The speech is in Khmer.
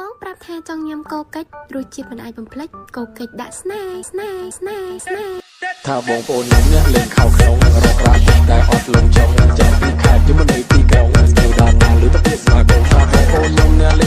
បងប្រាប់ថាចង់ញ៉ាំកូកិច្ចរសជាតិមិនអាចបំភ្លេចកូកិច្ចដាក់ស្នេហ៍ថាបងប្អូនខ្ញុំអ្នកលេងខោក្នុងរកប្រាក់តែអត់លងចង់ចាំពីខែយមនីទីក្រុងស្គាល់ដល់ណាលឺទៅពីស្មាកងថាបងប្អូនខ្ញុំអ្នក